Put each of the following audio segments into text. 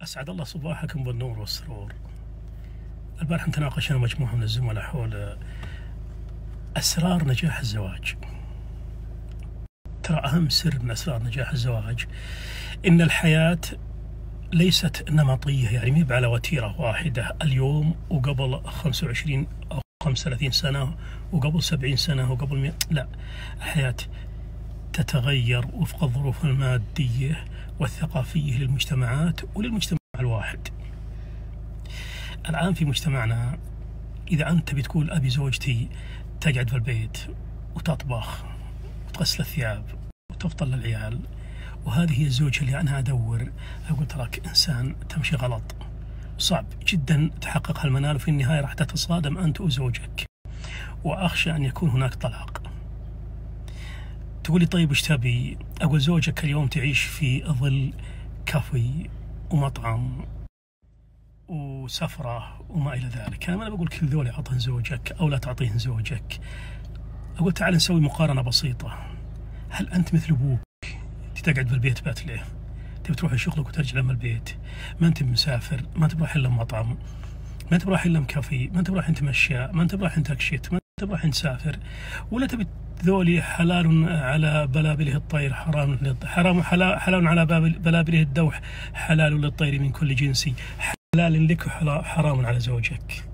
أسعد الله صباحكم بالنور والسرور. البارحة تناقشنا مجموعة من الزملاء حول أسرار نجاح الزواج. ترى أهم سر من أسرار نجاح الزواج إن الحياة ليست نمطية، يعني ما على وتيرة واحدة اليوم وقبل 25 أو 35 سنة وقبل 70 سنة وقبل 100. لا، الحياة تتغير وفق الظروف المادية والثقافية للمجتمعات وللمجتمع الواحد. الآن في مجتمعنا إذا أنت بتقول أبي زوجتي تقعد في البيت وتطبخ وتغسل الثياب وتفطر للعيال وهذه هي الزوجة اللي أنا أدور، أقول تراك إنسان تمشي غلط، صعب جدا تحقق هالمنال، وفي النهاية راح تتصادم أنت وزوجك، وأخشى أن يكون هناك طلاق. تقول لي طيب وش تبي؟ أقول زوجك اليوم تعيش في ظل كافي ومطعم وسفرة وما إلى ذلك. أنا ما بقول كل ذولي أعطهن زوجك أو لا تعطيهن زوجك. أقول تعال نسوي مقارنة بسيطة. هل أنت مثل أبوك تقعد في البيت بات ليه؟ تبي تروح لشغلك وترجع لما البيت، ما أنت مسافر، ما أنت رايح إلا مطعم، ما أنت رايح إلا مكافي، ما أنت رايح تمشى، ما أنت رايح تكشت، ما أنت رايح تسافر، ولا تبي ذولي حلال على بلابله الطير حلال على بلابله الدوح حلال للطير من كل جنس حلال لك حرام على زوجك.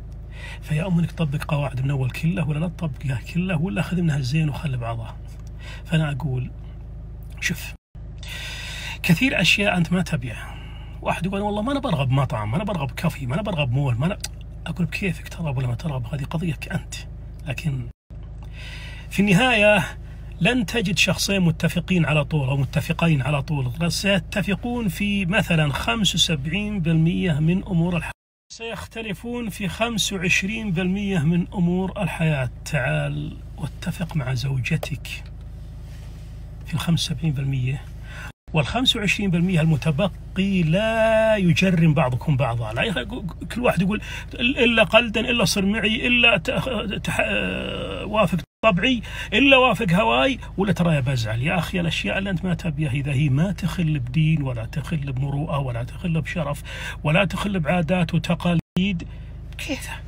فيا أمك طبق قواعد من أول كله ولا لا تطبقها كله، ولا أخذ منها الزين وخلي بعضها. فأنا أقول شوف، كثير أشياء أنت ما تبيها. واحد يقول والله ما أنا برغب مطعم، ما أنا برغب كافي، ما أنا برغب مول، ما أنا أقول بكيفك ترغب ولا ما ترغب، هذه قضيتك أنت. لكن في النهاية لن تجد شخصين متفقين على طول أو متفقين على طول، سيتفقون في مثلا 75% من أمور الحياة، سيختلفون في 25% من أمور الحياة. تعال واتفق مع زوجتك في 75%، وال25% المتبقي لا يجرم بعضكم بعضا. لا كل واحد يقول إلا قلدا، إلا صر معي، إلا وافق طبعي، إلا وافق هواي، ولا ترى يا بزعل. يا أخي الأشياء اللي أنت ما تبيها إذا هي ما تخل بدين ولا تخل بمروءة ولا تخل بشرف ولا تخل بعادات وتقاليد، كذا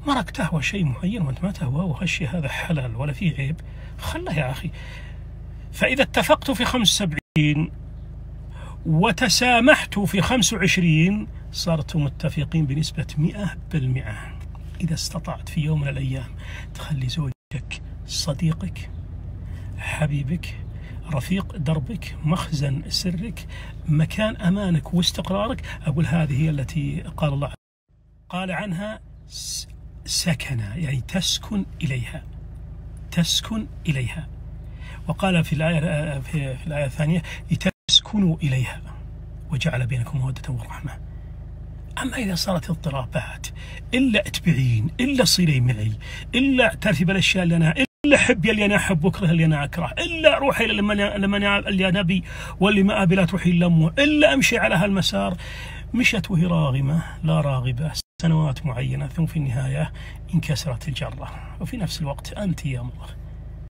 مرك تهوى شيء معين وأنت ما تهواه وهالشيء هذا حلال ولا فيه عيب، خله يا أخي. فإذا اتفقتوا في 75 وتسامحتوا في 25 صرتوا متفقين بنسبة 100%. إذا استطعت في يوم من الأيام تخلي زوجك صديقك، حبيبك، رفيق دربك، مخزن سرك، مكان أمانك واستقرارك، أقول هذه هي التي قال الله قال عنها سكنة، يعني تسكن إليها، تسكن إليها. وقال في الآية الثانية لتسكنوا إليها وجعل بينكم مودة ورحمة. أما إذا صارت اضطرابات، إلا اتبعين، إلا صيري معي، إلا ترتيب الأشياء اللي أنا، إلا حبي اللي أنا أحب وكره اللي أنا أكره، إلا روحي اللي أنا أبي واللي ما أبي لا تروحي لأمه، إلا أمشي على هالمسار، مشت وهي راغمة لا راغبة سنوات معينة، ثم في النهاية انكسرت الجرة. وفي نفس الوقت أنت يا امرأة